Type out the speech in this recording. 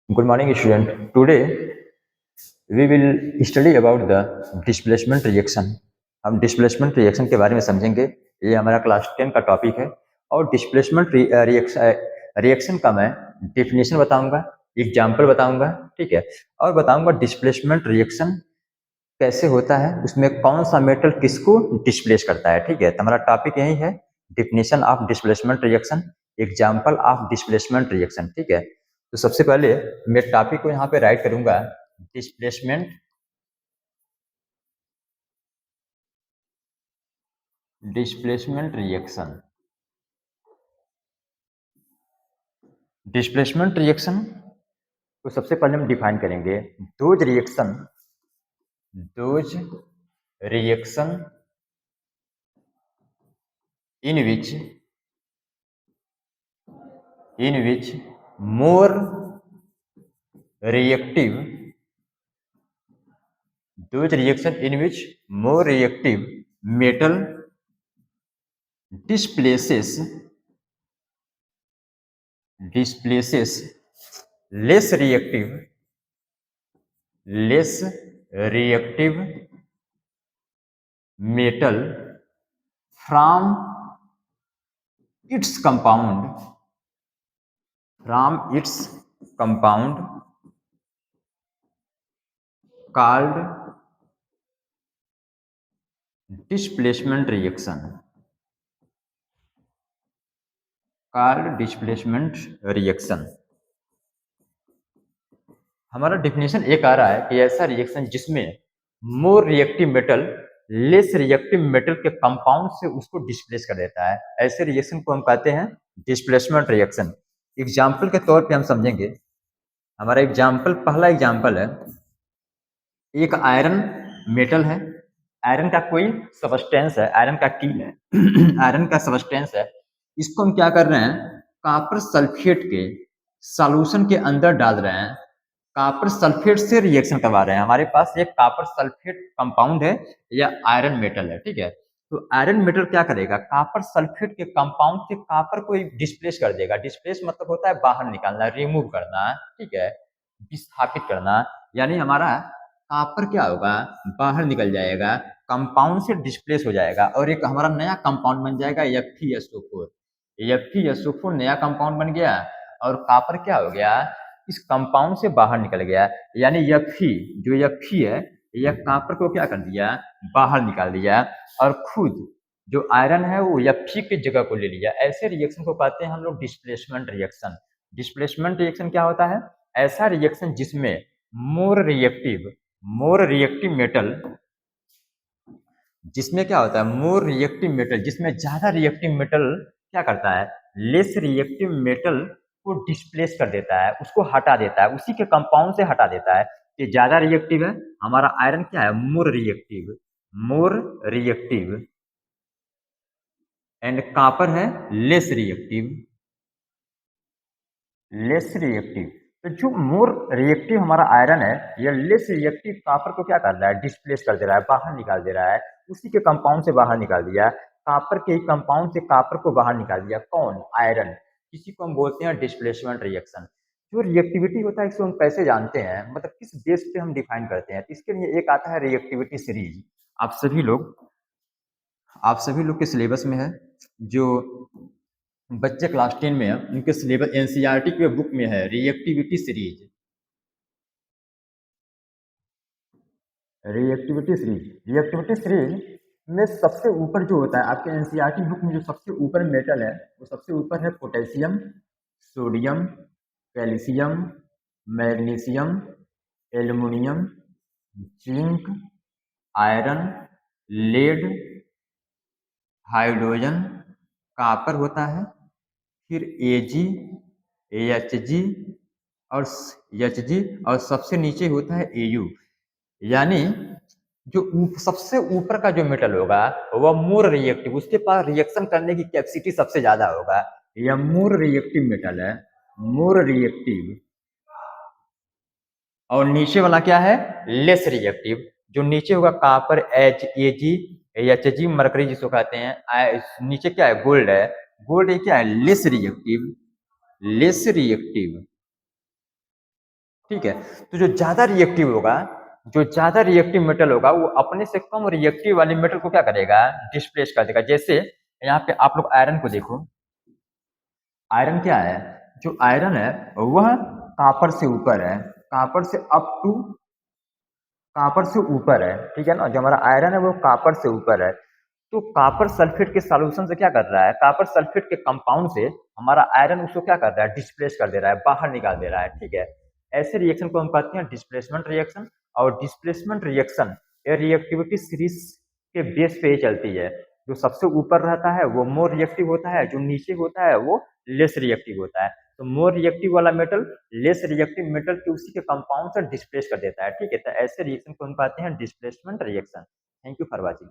Good morning, student. Today we will study about the displacement reaction. हम displacement reaction के बारे में समझेंगे। ये हमारा क्लास 10 का टॉपिक है और डिस्प्लेसमेंट रिएक्शन का मैं डेफिनेशन बताऊंगा, एग्जाम्पल बताऊंगा, ठीक है। और बताऊंगा डिस्प्लेसमेंट रिएक्शन कैसे होता है, उसमें कौन सा मेटल किसको डिस्प्लेस करता है, ठीक है। तो हमारा टॉपिक यही है, definition of displacement reaction, example of displacement reaction, ठीक है। तो सबसे पहले मैं टॉपिक को यहाँ पे राइट करूंगा, displacement displacement reaction. Displacement reaction को सबसे पहले हम डिफाइन करेंगे, those reaction in which more reactive those reaction in which more reactive metal displaces less reactive metal from its compound called displacement reaction। हमारा डेफिनेशन एक आ रहा है कि ऐसा रिएक्शन जिसमें more reactive metal less reactive metal के compound से उसको डिस्प्लेस कर देता है, ऐसे रिएक्शन को हम कहते हैं डिस्प्लेसमेंट रिएक्शन। एग्जाम्पल के तौर पे हम समझेंगे। हमारा पहला एग्जाम्पल है, एक आयरन मेटल है, आयरन का कोई सबस्टेंस है, आयरन का कील है आयरन का सबस्टेंस है। इसको हम क्या कर रहे हैं, कॉपर सल्फेट के सॉल्यूशन के अंदर डाल रहे हैं, कॉपर सल्फेट से रिएक्शन करवा रहे हैं। हमारे पास एक कॉपर सल्फेट कंपाउंड है या आयरन मेटल है, ठीक है। तो आयरन मेटल क्या करेगा, कॉपर सल्फेट के कंपाउंड से कॉपर को डिस्प्लेस कर देगा। डिस्प्लेस मतलब होता है बाहर निकालना, रिमूव करना, ठीक है, विस्थापित करना। यानी हमारा कॉपर क्या होगा, बाहर निकल जाएगा, कंपाउंड से डिस्प्लेस हो जाएगा और एक हमारा नया कंपाउंड बन जाएगा FeSO4। FeSO4 नया कंपाउंड बन गया और कॉपर क्या हो गया, इस कंपाउंड से बाहर निकल गया। यानी Fe है, यह कॉपर को क्या कर दिया, बाहर निकाल दिया और खुद जो आयरन है वो Fe की जगह को ले लिया। ऐसे रिएक्शन को कहते हैं हम लोग डिस्प्लेसमेंट रिएक्शन। डिस्प्लेसमेंट रिएक्शन क्या होता है, ऐसा रिएक्शन जिसमें मोर रिएक्टिव मेटल, जिसमें क्या होता है, मोर रिएक्टिव मेटल, जिसमें ज्यादा रिएक्टिव मेटल क्या करता है, लेस रिएक्टिव मेटल को डिस्प्लेस कर देता है, उसको हटा देता है, उसी के कंपाउंड से हटा देता है। ये ज्यादा रिएक्टिव है, हमारा आयरन क्या है, मोर रिएक्टिव एंड कॉपर है लेस रिएक्टिव। तो जो मोर रिएक्टिव हमारा आयरन है, यह लेस रिएक्टिव कॉपर को क्या कर रहा है, डिस्प्लेस कर दे रहा है, बाहर निकाल दे रहा है, उसी के कंपाउंड से बाहर निकाल दिया, कॉपर के कंपाउंड से कॉपर को बाहर निकाल दिया। कौन, आयरन। इसी को हम बोलते हैं डिस्प्लेसमेंट रिएक्शन। जो रिएक्टिविटी होता है इसको हम कैसे जानते हैं, मतलब किस बेस पे हम डिफाइन करते हैं, इसके लिए एक आता है रिएक्टिविटी सीरीज। आप सभी लोग के सिलेबस में है, जो बच्चे क्लास 10 में है उनके सिलेबस एनसीईआरटी के बुक में है रिएक्टिविटी सीरीज। रिएक्टिविटी सीरीज में सबसे ऊपर जो होता है आपके एनसीईआरटी बुक में, जो सबसे ऊपर मेटल है वो सबसे ऊपर है potassium, sodium, calcium, magnesium, aluminium, zinc, iron, lead, hydrogen, copper होता है, फिर एच और सबसे नीचे होता है AU। यानी जो सबसे ऊपर का जो मेटल होगा वह मोर रिएक्टिव, उसके पास रिएक्शन करने की कैपेसिटी सबसे ज्यादा होगा, यह मोर रिएक्टिव मेटल है, मोर रिएक्टिव। और नीचे वाला क्या है, लेस रिएक्टिव। जो नीचे होगा कॉपर, Ag मरकरी जिसको कहते हैं, नीचे क्या है, गोल्ड है, गोल्ड क्या है, लेस रिएक्टिव। ठीक है। तो जो ज़्यादा रिएक्टिव मेटल होगा वो अपने से कम रिएक्टिव वाले मेटल को क्या करेगा, डिस्प्लेस कर देगा। जैसे यहाँ पे आप लोग आयरन को देखो, आयरन क्या है, जो आयरन है वह कॉपर से ऊपर है, कॉपर से अप टू कॉपर से ऊपर है, ठीक है ना। जो हमारा आयरन है वो कॉपर से ऊपर है। तो कॉपर सल्फेट के सॉल्यूशन से क्या कर रहा है, कॉपर सल्फेट के कंपाउंड से हमारा आयरन उसको क्या कर रहा है, डिस्प्लेस कर दे रहा है, बाहर निकाल दे रहा है, ठीक है। ऐसे रिएक्शन को हम कहते हैं डिस्प्लेसमेंट रिएक्शन। और डिस्प्लेसमेंट रिएक्शन ये रिएक्टिविटी सीरीज के बेस पे ही चलती है। जो सबसे ऊपर रहता है वो मोर रिएक्टिव होता है, जो नीचे होता है वो लेस रिएक्टिव होता है। तो मोर रिएक्टिव वाला मेटल लेस रिएक्टिव मेटल के उसी के कंपाउंड से डिस्प्लेस कर देता है, ठीक है। तो ऐसे रिएक्शन को हम कहते हैं displacement reaction. Thank you for watching.